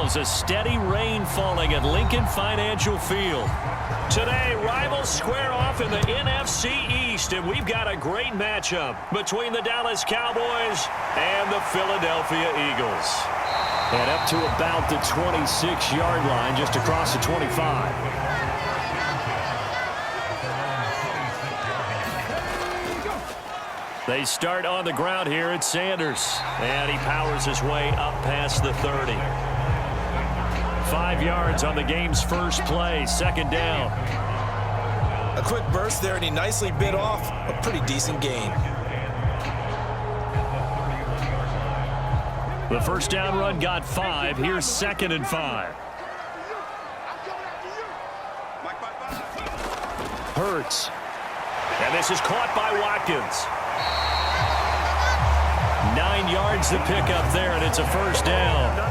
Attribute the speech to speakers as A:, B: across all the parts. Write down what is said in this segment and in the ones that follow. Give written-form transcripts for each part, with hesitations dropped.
A: There's a steady rain falling at Lincoln Financial Field. Today, rivals square off in the NFC East, and we've got a great matchup between the Dallas Cowboys and the Philadelphia Eagles. And up to about the 26-yard line, just across the 25. They start on the ground here at Sanders, and he powers his way up past the 30. 5 yards on the game's first play, second down.
B: A quick burst there, and he nicely bit off a pretty decent gain.
A: The first down run got 5. Here's 2nd and 5. Hurts. And this is caught by Watkins. 9 yards to pick up there, and it's a first down.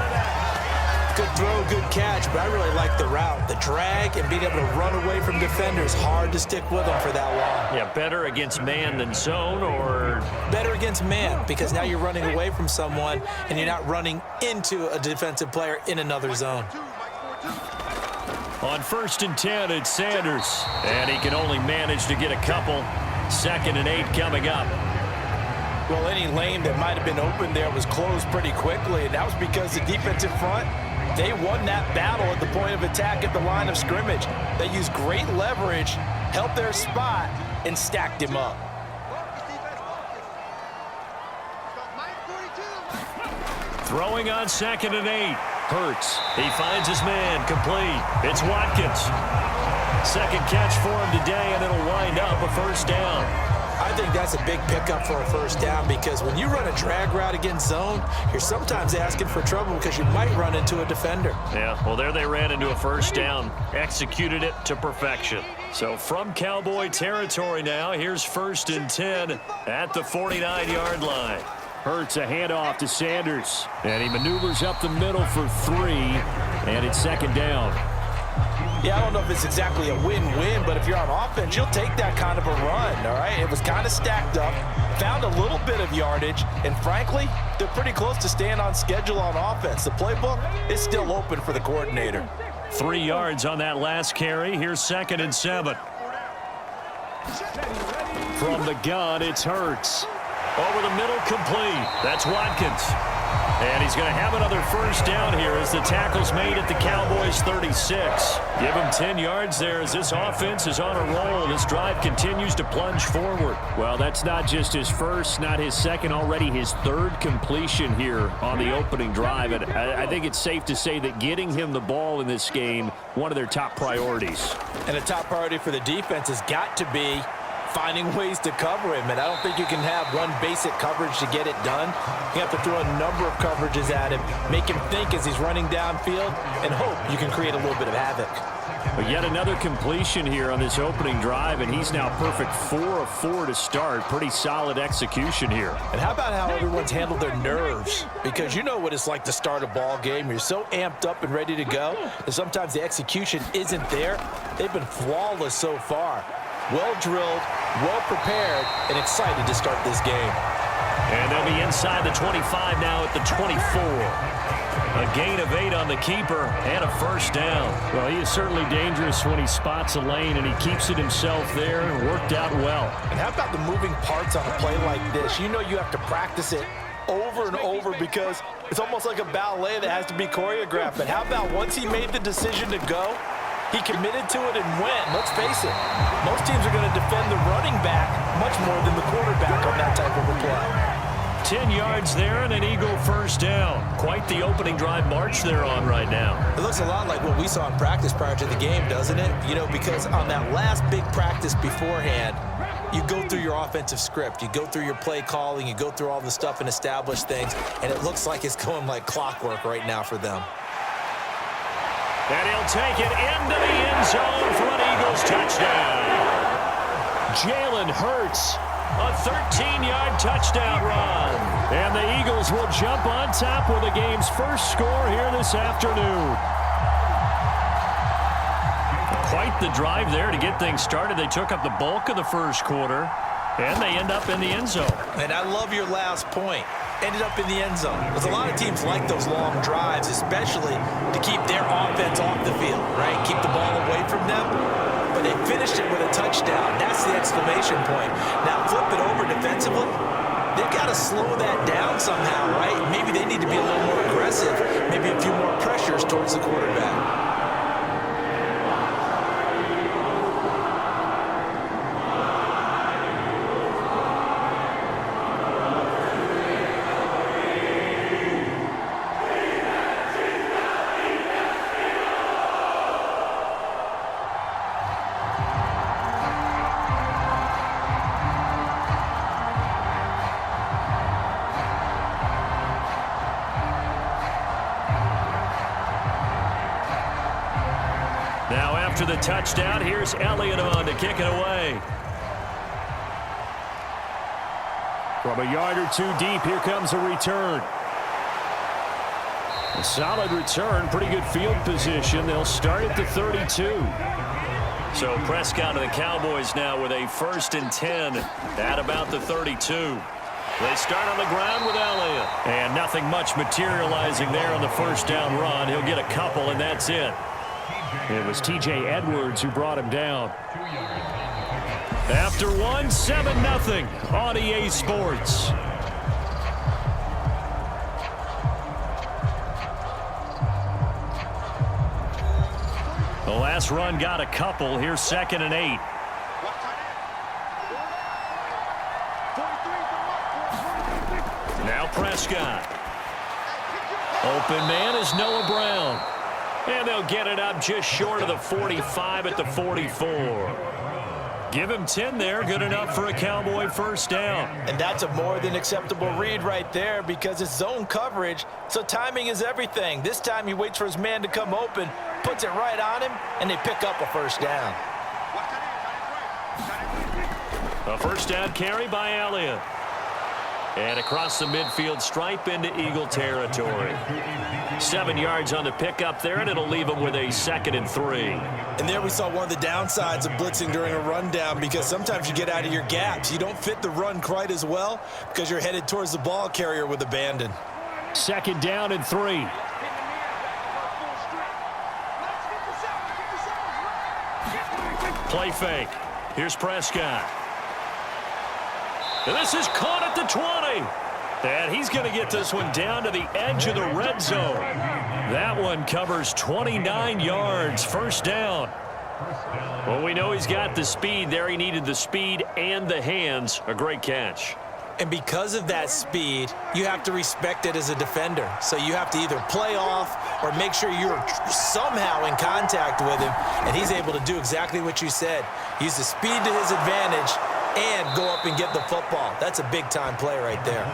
B: Good throw, good catch, but I really like the route. The drag and being able to run away from defenders, hard to stick with them for that long.
A: Yeah, better against man than zone, or?
B: Better against man, because now you're running away from someone and you're not running into a defensive player in another zone.
A: On 1st and 10, it's Sanders, and he can only manage to get a couple. 2nd and 8 coming up.
B: Well, any lane that might have been open there was closed pretty quickly, and that was because the defensive front, they won that battle at the point of attack at the line of scrimmage. They used great leverage, held their spot, and stacked him up.
A: Throwing on 2nd and 8. Hurts. He finds his man. Complete. It's Watkins. Second catch for him today, and it'll wind up a first down.
B: I think that's a big pickup for a first down, because when you run a drag route against zone, you're sometimes asking for trouble because you might run into a defender.
A: Yeah, well, there they ran into a first down. Executed it to perfection. So from Cowboy territory now, here's 1st and 10 at the 49-yard line. Hurts a handoff to Sanders, and he maneuvers up the middle for 3, and it's 2nd down.
B: Yeah, I don't know if it's exactly a win-win, but if you're on offense, you'll take that kind of a run, all right? It was kind of stacked up, found a little bit of yardage, and frankly, they're pretty close to staying on schedule on offense. The playbook is still open for the coordinator.
A: 3 yards on that last carry. Here's 2nd and 7. From the gun, it's Hurts. Over the middle, complete. That's Watkins. And he's going to have another first down here as the tackle's made at the Cowboys' 36. Give him 10 yards there as this offense is on a roll. This drive continues to plunge forward. Well, that's not just his first, not his second, already his 3rd completion here on the opening drive. And I think it's safe to say that getting him the ball in this game, one of their top priorities.
B: And a top priority for the defense has got to be finding ways to cover him, and I don't think you can have one basic coverage to get it done. You have to throw a number of coverages at him, make him think as he's running downfield, and hope you can create a little bit of havoc.
A: But yet another completion here on this opening drive, and he's now perfect 4 of 4 to start. Pretty solid execution here.
B: And how about how everyone's handled their nerves? Because you know what it's like to start a ball game. You're so amped up and ready to go, and sometimes the execution isn't there. They've been flawless so far. Well-drilled, well-prepared, and excited to start this game.
A: And they'll be inside the 25 now at the 24. A gain of 8 on the keeper and a first down. Well, he is certainly dangerous when he spots a lane, and he keeps it himself there and worked out well.
B: And how about the moving parts on a play like this? You know you have to practice it over and over because it's almost like a ballet that has to be choreographed. But how about once he made the decision to go, he committed to it and went. Let's face it, most teams are going to defend the running back much more than the quarterback on that type of a play.
A: 10 yards there and an Eagle first down. Quite the opening drive march they're on right now.
B: It looks a lot like what we saw in practice prior to the game, doesn't it? You know, because on that last big practice beforehand, you go through your offensive script, you go through your play calling, you go through all the stuff and establish things, and it looks like it's going like clockwork right now for them.
A: And he'll take it into the end zone for an Eagles touchdown. Jalen Hurts, a 13-yard touchdown run. And the Eagles will jump on top with the game's first score here this afternoon. Quite the drive there to get things started. They took up the bulk of the first quarter, and they end up in the end zone.
B: And I love your last point. Ended up in the end zone. Because a lot of teams like those long drives, especially to to keep their offense off the field, right? Keep the ball away from them. But they finished it with a touchdown. That's the exclamation point. Now flip it over defensively. They've got to slow that down somehow, right? Maybe they need to be a little more aggressive. Maybe a few more pressures towards the quarterback.
A: Now after the touchdown, here's Elliott on to kick it away. From a yard or two deep, here comes a return. A solid return, pretty good field position. They'll start at the 32. So Prescott and the Cowboys now with a 1st and 10 at about the 32. They start on the ground with Elliott. And nothing much materializing there on the first down run. He'll get a couple, and that's it. It was T.J. Edwards who brought him down. After one, 7-0 on EA Sports. The last run got a couple. Here's 2nd and 8. Now Prescott. Open man is Noah Brown. And they'll get it up just short of the 45 at the 44. Give him 10 there. Good enough for a Cowboy first down.
B: And that's a more than acceptable read right there because it's zone coverage, so timing is everything. This time he waits for his man to come open, puts it right on him, and they pick up a first down.
A: A first down carry by Elliott. And across the midfield stripe into Eagle territory. 7 yards on the pickup there, and it'll leave him with a 2nd and 3.
B: And there we saw one of the downsides of blitzing during a rundown because sometimes you get out of your gaps. You don't fit the run quite as well because you're headed towards the ball carrier with abandon.
A: 2nd down and 3. Play fake. Here's Prescott. And this is caught at the 20. And he's going to get this one down to the edge of the red zone. That one covers 29 yards. First down. Well, we know he's got the speed there. He needed the speed and the hands. A great catch.
B: And because of that speed, you have to respect it as a defender. So you have to either play off or make sure you're somehow in contact with him. And he's able to do exactly what you said. Use the speed to his advantage and go up and get the football. That's a big-time play right there.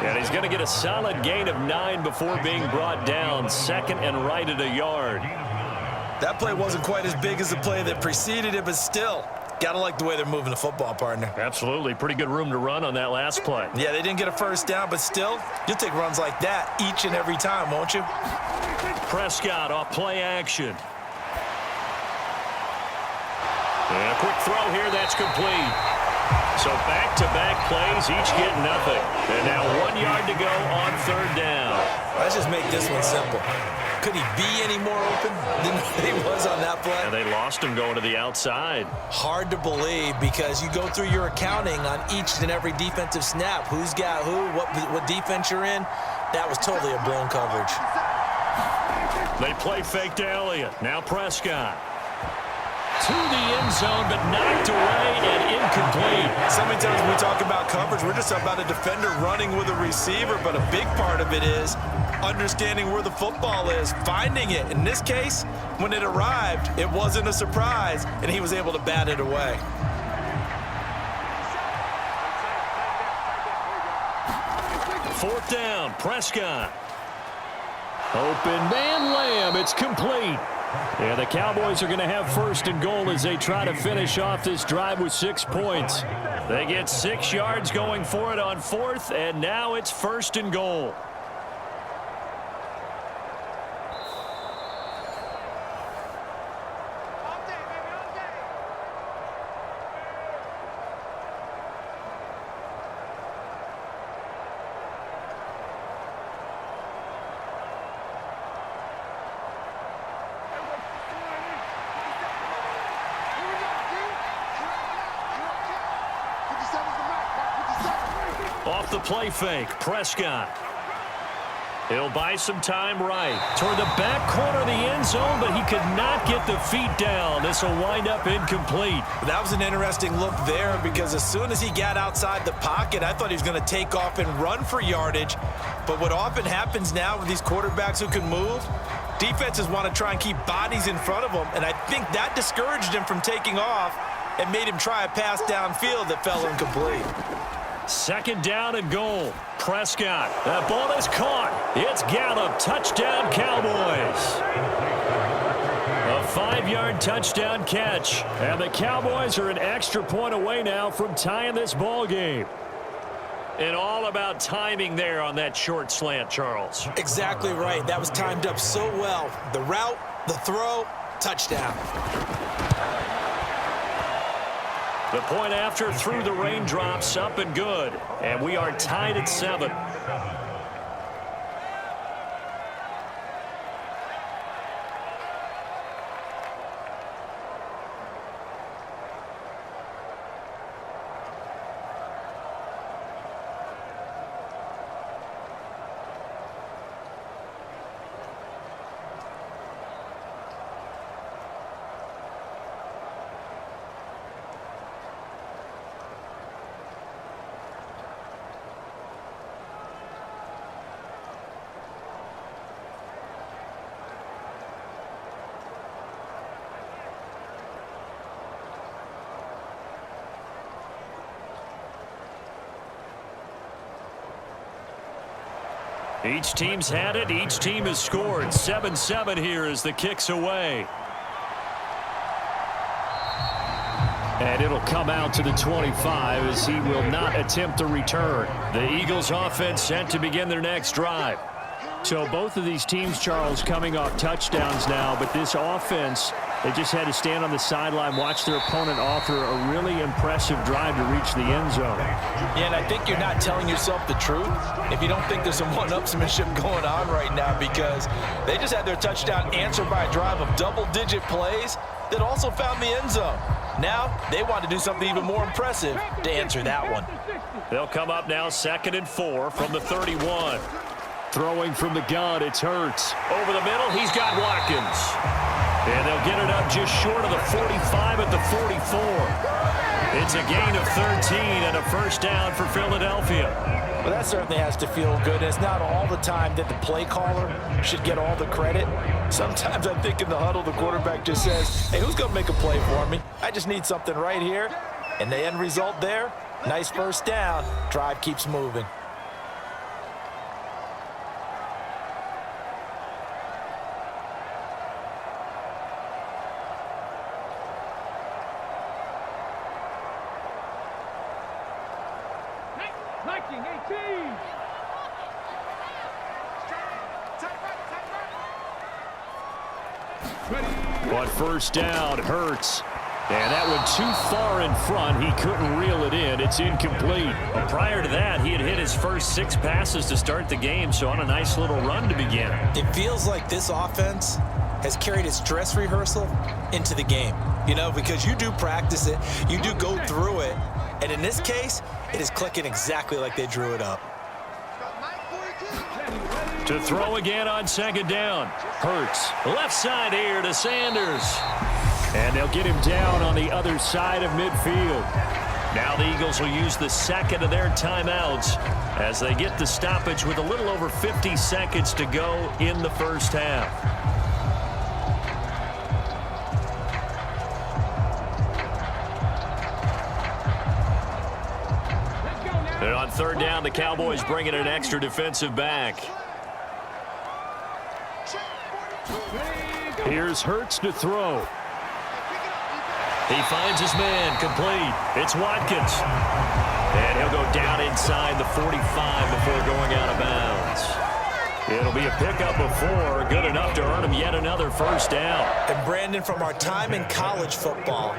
A: And he's going to get a solid gain of 9 before being brought down. 2nd and right at a yard.
B: That play wasn't quite as big as the play that preceded it, but still, gotta like the way they're moving the football, partner.
A: Absolutely. Pretty good room to run on that last play.
B: Yeah, they didn't get a first down, but still, you'll take runs like that each and every time, won't you?
A: Prescott off play action. And a quick throw here, that's complete. So back-to-back plays, each get nothing. And now 1 yard to go on 3rd down.
B: Let's just make this one simple. Could he be any more open than he was on that play?
A: And they lost him going to the outside.
B: Hard to believe because you go through your accounting on each and every defensive snap. Who's got who, what defense you're in. That was totally a blown coverage.
A: They play fake to Elliott. Now Prescott. To the end zone, but knocked away and incomplete.
B: So many times when we talk about coverage, we're just about a defender running with a receiver, but a big part of it is understanding where the football is, finding it. In this case, when it arrived, it wasn't a surprise, and he was able to bat it away.
A: Fourth down, Prescott. Open man, Lamb. It's complete. And the Cowboys are going to have 1st and goal as they try to finish off this drive with 6 points. They get 6 yards going for it on 4th, and now it's 1st and goal. the play fake. Prescott. He'll buy some time right toward the back corner of the end zone, but he could not get the feet down. This will wind up incomplete.
B: That was an interesting look there because as soon as he got outside the pocket, I thought he was going to take off and run for yardage. But what often happens now with these quarterbacks who can move, defenses want to try and keep bodies in front of them, and I think that discouraged him from taking off and made him try a pass downfield that fell incomplete.
A: Second down and goal. Prescott. That ball is caught. It's Gallup. Touchdown, Cowboys. A 5-yard touchdown catch. And the Cowboys are an extra point away now from tying this ball game. And all about timing there on that short slant, Charles.
B: Exactly right. That was timed up so well. The route, the throw, touchdown.
A: The point after through the raindrops, up and good. And we are tied at 7. Each team's had it. Each team has scored. 7-7 here as the kick's away. And it'll come out to the 25 as he will not attempt a return. The Eagles offense set to begin their next drive. So both of these teams, Charles, coming off touchdowns now, but this offense, they just had to stand on the sideline, watch their opponent offer a really impressive drive to reach the end zone.
B: Yeah, and I think you're not telling yourself the truth if you don't think there's some one-upsmanship going on right now, because they just had their touchdown answered by a drive of double-digit plays that also found the end zone. Now they want to do something even more impressive to answer that one.
A: They'll come up now 2nd and 4 from the 31. Throwing from the gun, it's Hurts. Over the middle, he's got Watkins. And they'll get it up just short of the 45 at the 44. It's a gain of 13 and a first down for Philadelphia.
B: Well, that certainly has to feel good. It's not all the time that the play caller should get all the credit. Sometimes I think in the huddle, the quarterback just says, hey, who's going to make a play for me? I just need something right here. And the end result there, nice first down. Drive keeps moving.
A: But first down, Hurts. And that one too far in front. He couldn't reel it in. It's incomplete. But prior to that, he had hit his first 6 passes to start the game, so on a nice little run to begin.
B: It feels like this offense has carried its dress rehearsal into the game. You know, because you do practice it, you do go through it, and in this case, it is clicking exactly like they drew it up.
A: To throw again on 2nd down. Hurts. Left side here to Sanders. And they'll get him down on the other side of midfield. Now the Eagles will use the second of their timeouts as they get the stoppage with a little over 50 seconds to go in the first half. And on 3rd down, the Cowboys bring in an extra defensive back. Here's Hurts to throw. He finds his man, complete. It's Watkins. And he'll go down inside the 45 before going out of bounds. It'll be a pickup of 4, good enough to earn him yet another first down.
B: And Brandon, from our time in college football,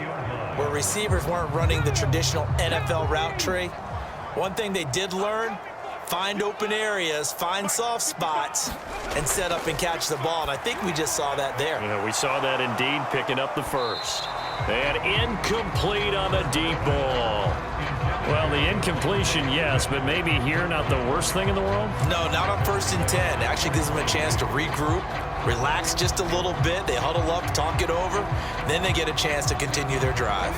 B: where receivers weren't running the traditional NFL route tree, one thing they did learn, find open areas, find soft spots, and set up and catch the ball. And I think we just saw that there.
A: Yeah, we saw that indeed, picking up the first. And incomplete on the deep ball. Well, the incompletion, yes, but maybe here not the worst thing in the world?
B: No, not on 1st and 10. It actually gives them a chance to regroup, relax just a little bit. They huddle up, talk it over. Then they get a chance to continue their drive.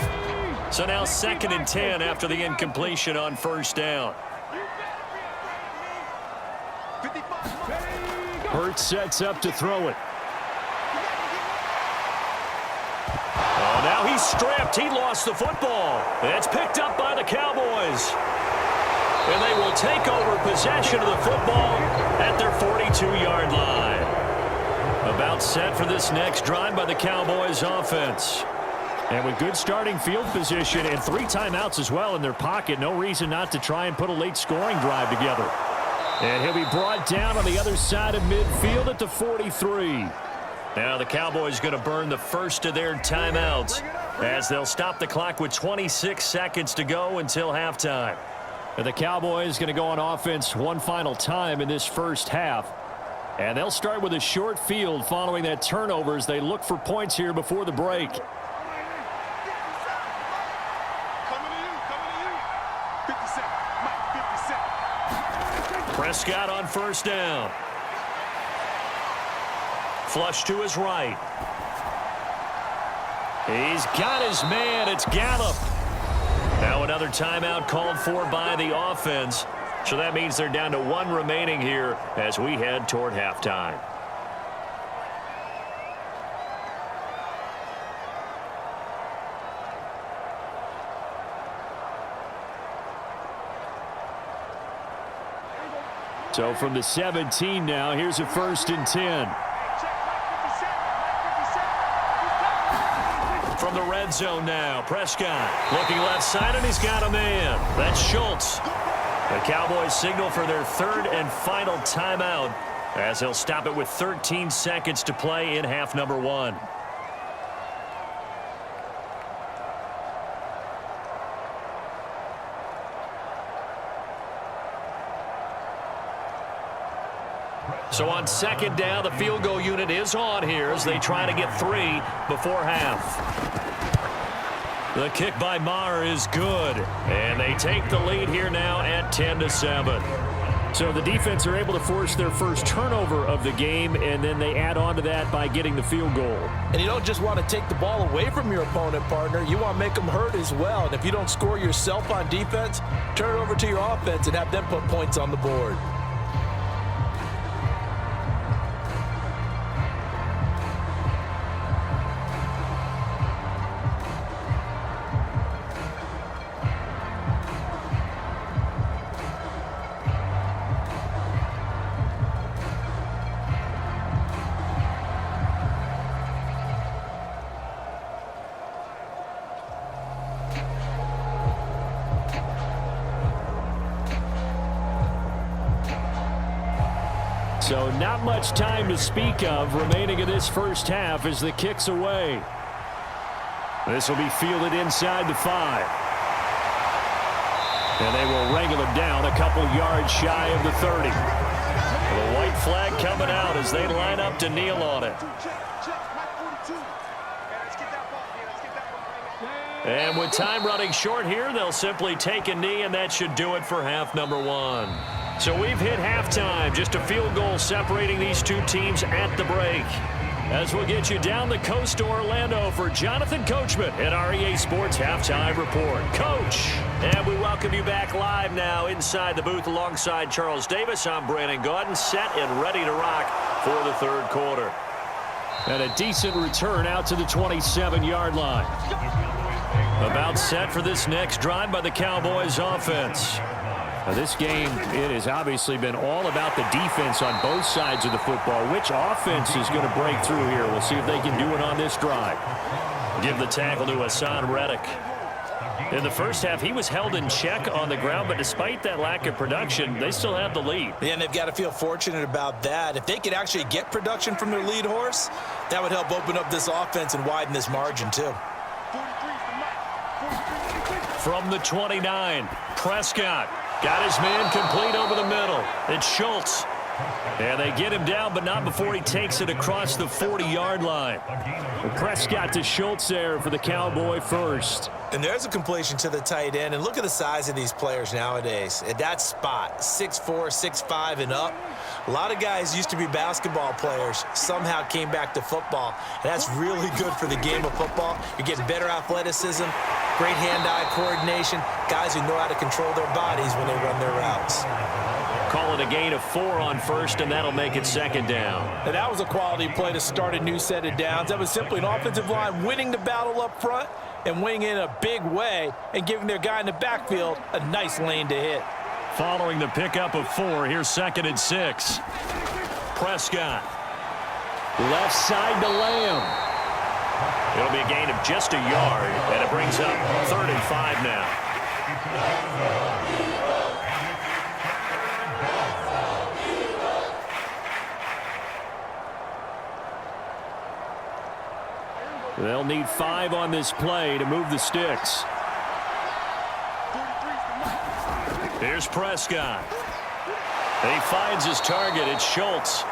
A: So now 2nd and 10 after the incompletion on 1st down. Hurts sets up to throw it. Oh, now he's stripped. He lost the football. It's picked up by the Cowboys. And they will take over possession of the football at their 42-yard line. About set for this next drive by the Cowboys offense. And with good starting field position and 3 timeouts as well in their pocket, no reason not to try and put a late scoring drive together. And he'll be brought down on the other side of midfield at the 43. Now the Cowboys going to burn the first of their timeouts as they'll stop the clock with 26 seconds to go until halftime. And the Cowboys going to go on offense one final time in this first half. And they'll start with a short field following that turnover as they look for points here before the break. Prescott on 1st down. Flush to his right. He's got his man. It's Gallup. Now another timeout called for by the offense. So that means they're down to 1 remaining here as we head toward halftime. So from the 17 now, here's a 1st and 10. From the red zone now, Prescott looking left side, and he's got a man. That's Schultz. The Cowboys signal for their 3rd and final timeout as they'll stop it with 13 seconds to play in half number 1. So on 2nd down, the field goal unit is on here as they try to get 3 before half. The kick by Maher is good, and they take the lead here now at 10-7. So the defense are able to force their first turnover of the game, and then they add on to that by getting the field goal. And you don't just want to take the ball away from your opponent, partner. You want to make them hurt as well. And if you don't score yourself on defense, turn it over to your offense and have them put points on the board. So not much time to speak of remaining in this first half as the kick's away. This will be fielded inside the 5. And they will wrangle him down a couple yards shy of the 30. The white flag coming out as they line up to kneel on it. And with time running short here, they'll simply take a knee, and that should do it for half number 1. So we've hit halftime, just a field goal separating these two teams at the break. As we'll get you down the coast to Orlando for Jonathan Coachman at our EA Sports Halftime Report. Coach, and we welcome you back live now inside the booth alongside Charles Davis. I'm Brandon Gaudin, set and ready to rock for the 3rd quarter. And a decent return out to the 27-yard line. About set for this next drive by the Cowboys offense. Now this game, it has obviously been all about the defense on both sides of the football. Which offense is going to break through here? We'll see if they can do it on this drive. Give the tackle to Hassan Reddick. In the first half, he was held in check on the ground, but despite that lack of production, they still have the lead.
B: Yeah, and they've got to feel fortunate about that. If they could actually get production from their lead horse, that would help open up this offense and widen this margin too.
A: From the 29, Prescott got his man complete over the middle. It's Schultz. And they get him down, but not before he takes it across the 40-yard line. Prescott to Schultz there for the Cowboy first.
B: And there's a completion to the tight end. And look at the size of these players nowadays. At that spot, 6'4", 6'5", and up. A lot of guys used to be basketball players, somehow came back to football. And that's really good for the game of football. You're getting better athleticism, great hand-eye coordination, guys who know how to control their bodies when they run their routes.
A: Call it a gain of 4 on first, and that'll make it second down.
B: And that was a quality play to start a new set of downs. That was simply an offensive line winning the battle up front and winning in a big way and giving their guy in the backfield a nice lane to hit.
A: Following the pickup of 4, here's 2nd and 6. Prescott. Left side to Lamb. It'll be a gain of just a yard, and it brings up 3rd and 5 now. They'll need 5 on this play to move the sticks. Here's Prescott. He finds his target. It's Schultz.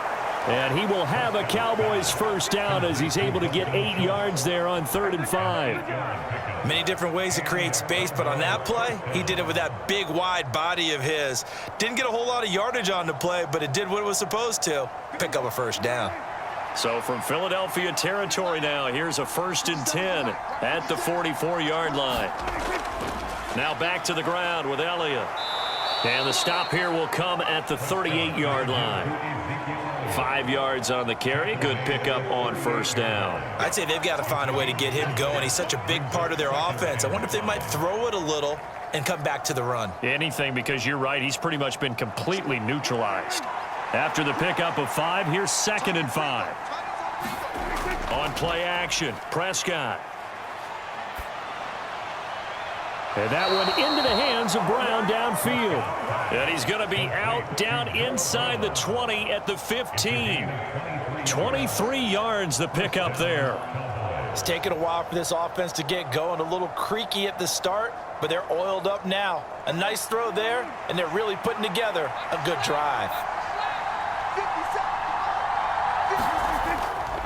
A: And he will have a Cowboys first down as he's able to get 8 yards there on 3rd and 5.
B: Many different ways to create space, but on that play, he did it with that big, wide body of his. Didn't get a whole lot of yardage on the play, but it did what it was supposed to. Pick up a first down.
A: So from Philadelphia territory now, here's a 1st and 10 at the 44-yard line. Now back to the ground with Elliott. And the stop here will come at the 38-yard line. 5 yards on the carry. Good pickup on first down.
B: I'd say they've got to find a way to get him going. He's such a big part of their offense. I wonder if they might throw it a little and come back to the run.
A: Anything, because you're right. He's pretty much been completely neutralized. After the pickup of 5, here's 2nd and 5. On play action, Prescott. And that one into the hands of Brown downfield. And he's going to be out down inside the 20 at the 15. 23 yards the pickup there.
B: It's taken a while for this offense to get going. A little creaky at the start, but they're oiled up now. A nice throw there, and they're really putting together a good drive.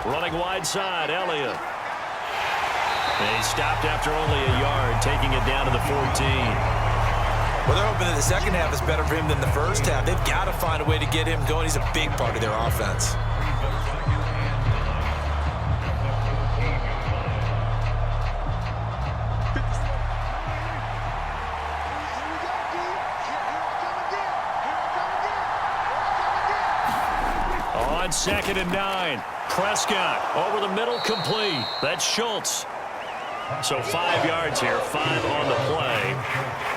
A: Running wide side, Elliott. And he stopped after only a yard, taking it down to the 14.
B: Well, they're hoping that the second half is better for him than the first half. They've got to find a way to get him going. He's a big part of their offense.
A: On 2nd and 9, Prescott over the middle, complete. That's Schultz. So 5 yards here, 5 on the play.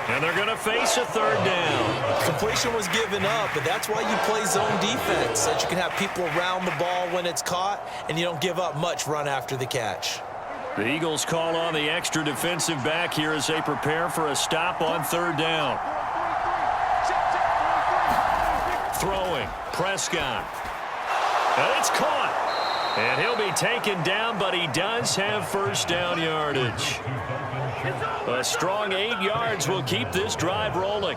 A: And they're going to face a 3rd down.
B: Completion was given up, but that's why you play zone defense, so that you can have people around the ball when it's caught, and you don't give up much run after the catch.
A: The Eagles call on the extra defensive back here as they prepare for a stop on 3rd down. Throwing, Prescott. And it's caught. And he'll be taken down, but he does have first down yardage. A strong 8 yards will keep this drive rolling.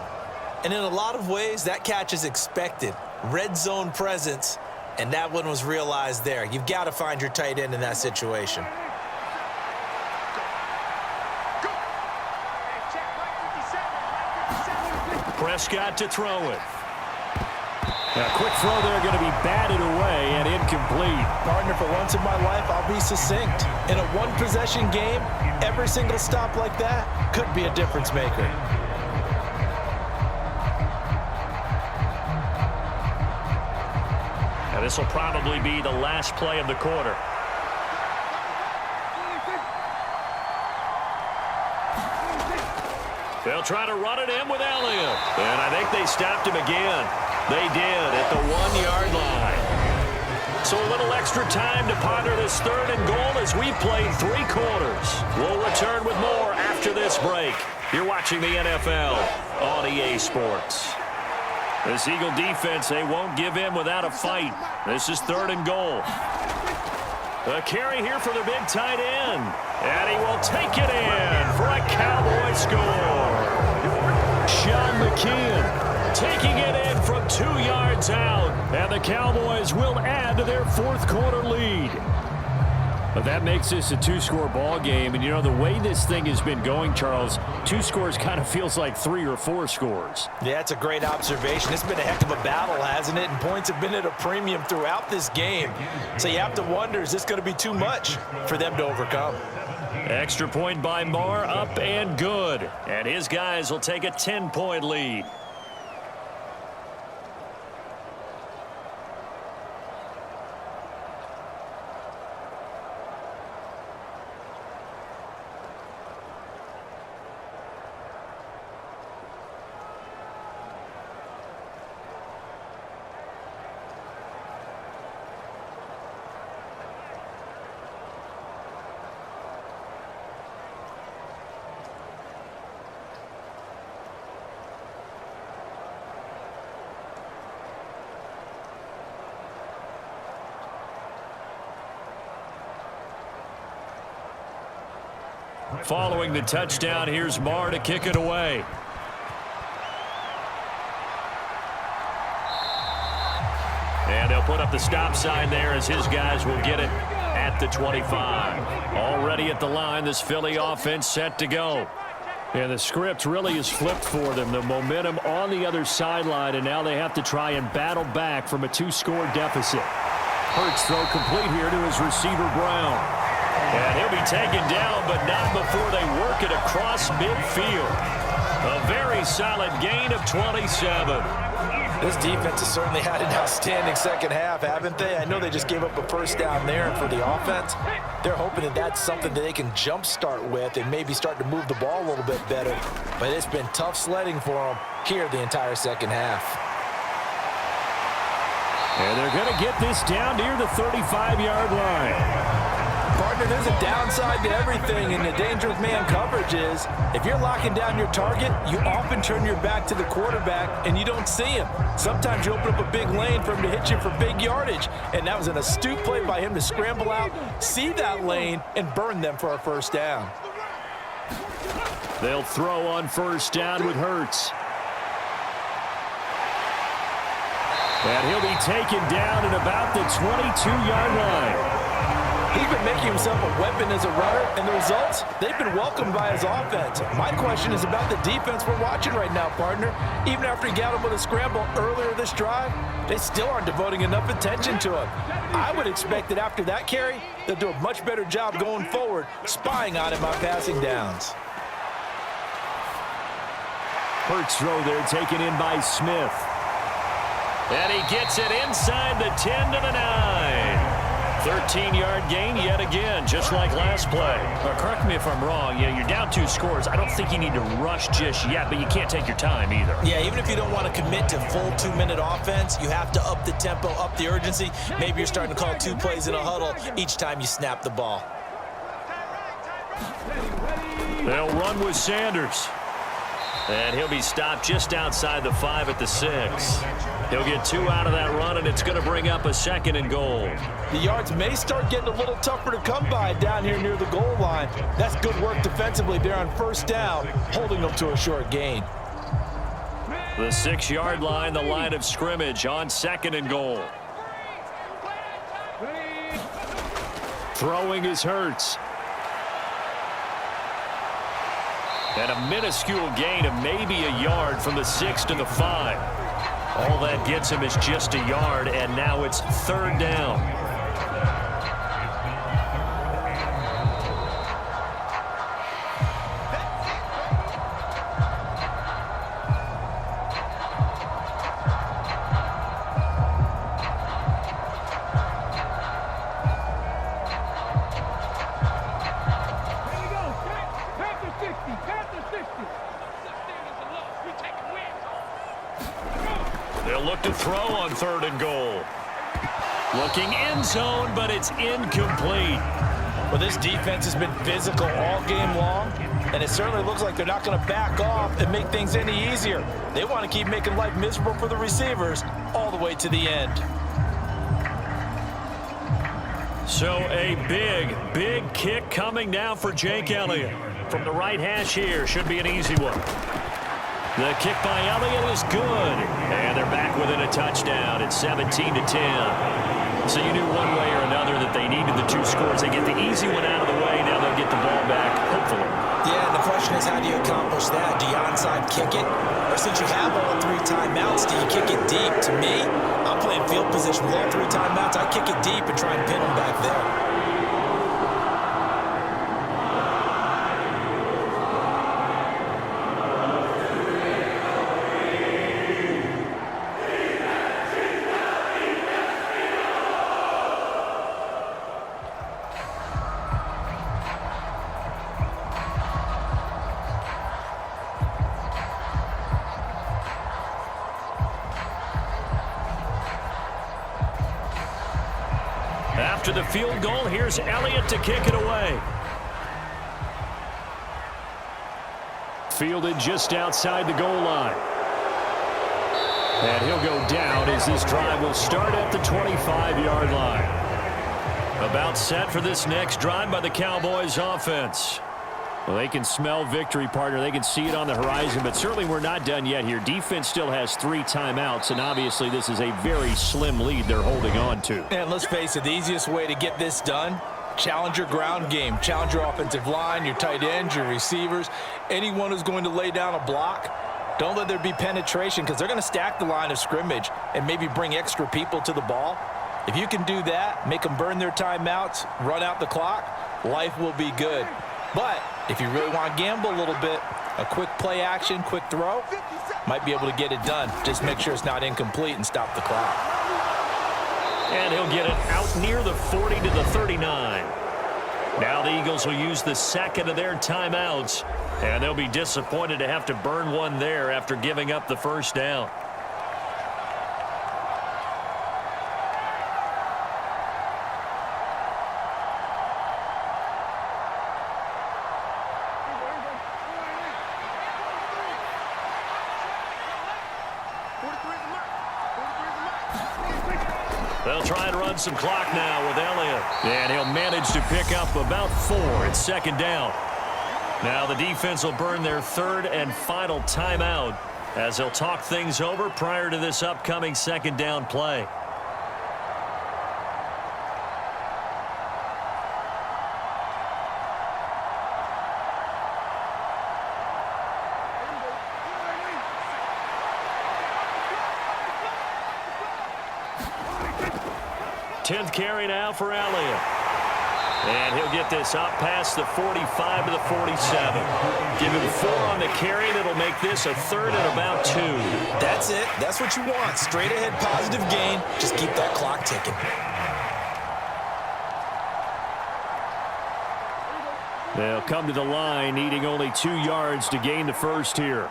B: And in a lot of ways, that catch is expected. Red zone presence, and that one was realized there. You've got to find your tight end in that situation.
A: Prescott to throw it. A quick throw there, going to be batted away and incomplete.
B: Partner, for once in my life, I'll be succinct. In a one-possession game, every single stop like that could be a difference maker.
A: And this will probably be the last play of the quarter. They'll try to run it in with Elliott. And I think they stopped him again. They did at the 1-yard line. So a little extra time to ponder this 3rd and goal as we've played 3 quarters. We'll return with more after this break. You're watching the NFL on EA Sports. This Eagle defense, they won't give in without a fight. This is 3rd and goal. A carry here for the big tight end. And he will take it in for a Cowboy score. Sean McKeon. taking it in from 2 yards out. And the Cowboys will add to their fourth quarter lead. But that makes this a two-score ball game. And, you know, the way this thing has been going, Charles, 2 scores kind of feels like 3 or 4 scores.
B: Yeah, that's a great observation. It's been a heck of a battle, hasn't it? And points have been at a premium throughout this game. So you have to wonder, is this going to be too much for them to overcome?
A: Extra point by Marr, up and good. And his guys will take a 10-point lead. Following the touchdown, here's Marr to kick it away. And they'll put up the stop sign there as his guys will get it at the 25. Already at the line, this Philly offense set to go. And the script really is flipped for them. The momentum on the other sideline, and now they have to try and battle back from a 2-score deficit. Hurts throw complete here to his receiver, Brown. And he'll be taken down, but not before they work it across midfield. A very solid gain of 27.
B: This defense has certainly had an outstanding second half, haven't they? I know they just gave up a first down there, and for the offense, they're hoping that that's something that they can jumpstart with and maybe start to move the ball a little bit better. But it's been tough sledding for them here the entire second half.
A: And they're going to get this down near the 35-yard line.
B: Partner, there's a downside to everything, and the danger of man coverage is if you're locking down your target, you often turn your back to the quarterback and you don't see him. Sometimes you open up a big lane for him to hit you for big yardage, and that was an astute play by him to scramble out, see that lane, and burn them for a first down.
A: They'll throw on first down with Hurts. And he'll be taken down at about the 22-yard line.
B: He's been making himself a weapon as a runner, and the results, they've been welcomed by his offense. My question is about the defense we're watching right now, partner. Even after he got him with a scramble earlier this drive, they still aren't devoting enough attention to him. I would expect that after that carry, they'll do a much better job going forward, spying on him on passing downs.
A: Hurts throw there taken in by Smith. And he gets it inside the 10 to the 9. 13-yard gain yet again, just like last play. Correct me if I'm wrong. Yeah, you're down 2 scores. I don't think you need to rush just yet, but you can't take your time either.
B: Yeah, even if you don't want to commit to full 2-minute offense, you have to up the tempo, up the urgency. Maybe you're starting to call 2 plays in a huddle each time you snap the ball.
A: They'll run with Sanders. And he'll be stopped just outside the 5 at the 6. He'll get 2 out of that run, and it's going to bring up a 2nd and goal.
B: The yards may start getting a little tougher to come by down here near the goal line. That's good work defensively there on first down, holding them to a short gain.
A: The 6-yard line, the line of scrimmage on 2nd and goal. Throwing is Hurts. And a minuscule gain of maybe a yard from the 6 to the 5. All that gets him is just a yard, and now it's 3rd down. They'll look to throw on 3rd and goal. Looking end zone, but it's incomplete.
B: Well, this defense has been physical all game long, and it certainly looks like they're not going to back off and make things any easier. They want to keep making life miserable for the receivers all the way to the end.
A: So a big kick coming now for Jake Elliott. From the right hash here, should be an easy one. The kick by Elliott is good. And they're back within a touchdown. It's 17-10. So you knew one way or another that they needed the 2 scores. They get the easy one out of the way. Now they'll get the ball back, hopefully.
C: Yeah, and the question is, how do you accomplish that? Do you onside kick it? Or since you have all 3 timeouts, do you kick it deep? To me, I'm playing field position with all 3 timeouts. I kick it deep and try and pin them back there.
A: After the field goal, here's Elliott to kick it away. Fielded just outside the goal line. And he'll go down as this drive will start at the 25-yard line. About set for this next drive by the Cowboys offense. Well, they can smell victory, partner. They can see it on the horizon, but certainly we're not done yet here. Defense still has 3 timeouts, and obviously this is a very slim lead they're holding on to.
B: And let's face it, the easiest way to get this done, challenge your ground game. Challenge your offensive line, your tight ends, your receivers, anyone who's going to lay down a block. Don't let there be penetration because they're going to stack the line of scrimmage and maybe bring extra people to the ball. If you can do that, make them burn their timeouts, run out the clock, life will be good. But if you really want to gamble a little bit, a quick play action, quick throw, might be able to get it done. Just make sure it's not incomplete and stop the clock.
A: And he'll get it out near the 40 to the 39. Now the Eagles will use the second of their timeouts, and they'll be disappointed to have to burn one there after giving up the first down. They'll try and run some clock now with Elliott. And he'll manage to pick up about 4 at second down. Now the defense will burn their 3rd and final timeout as they'll talk things over prior to this upcoming second down play. Tenth carry now for Elliott. And he'll get this up past the 45 to the 47. Give him 4 on the carry. That'll make this a 3rd and about 2.
C: That's it. That's what you want. Straight ahead positive gain. Just keep that clock ticking.
A: They'll come to the line needing only 2 yards to gain the first here.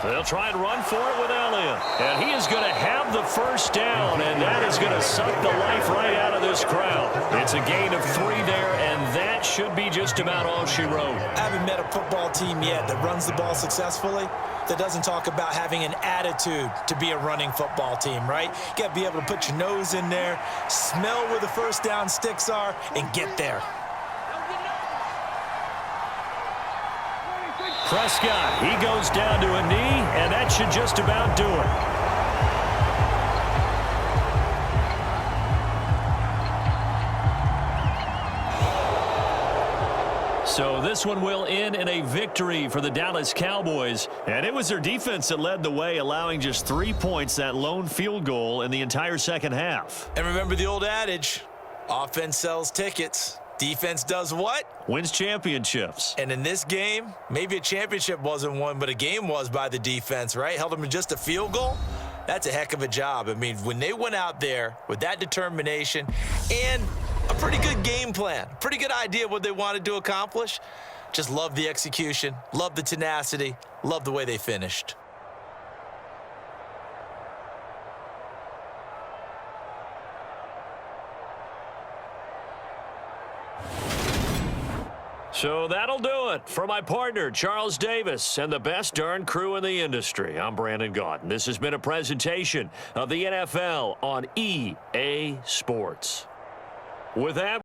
A: They'll try and run for it with Elliott. And he is going to have the first down, and that is going to suck the life right out of this crowd. It's a gain of 3 there, and that should be just about all she wrote.
C: I haven't met a football team yet that runs the ball successfully that doesn't talk about having an attitude to be a running football team, right? You got to be able to put your nose in there, smell where the first down sticks are, and get there.
A: Prescott, he goes down to a knee, and that should just about do it. So this one will end in a victory for the Dallas Cowboys. And it was their defense that led the way, allowing just 3 points, that lone field goal in the entire second half.
C: And remember the old adage, offense sells tickets. Defense does what?
A: Wins championships.
C: And in this game, maybe a championship wasn't won, but a game was by the defense, right? Held them to just a field goal. That's a heck of a job. I mean, when they went out there with that determination and a pretty good game plan, pretty good idea of what they wanted to accomplish, just love the execution, love the tenacity, love the way they finished.
A: So that'll do it for my partner, Charles Davis, and the best darn crew in the industry. I'm Brandon Gaudin. This has been a presentation of the NFL on EA Sports. With that,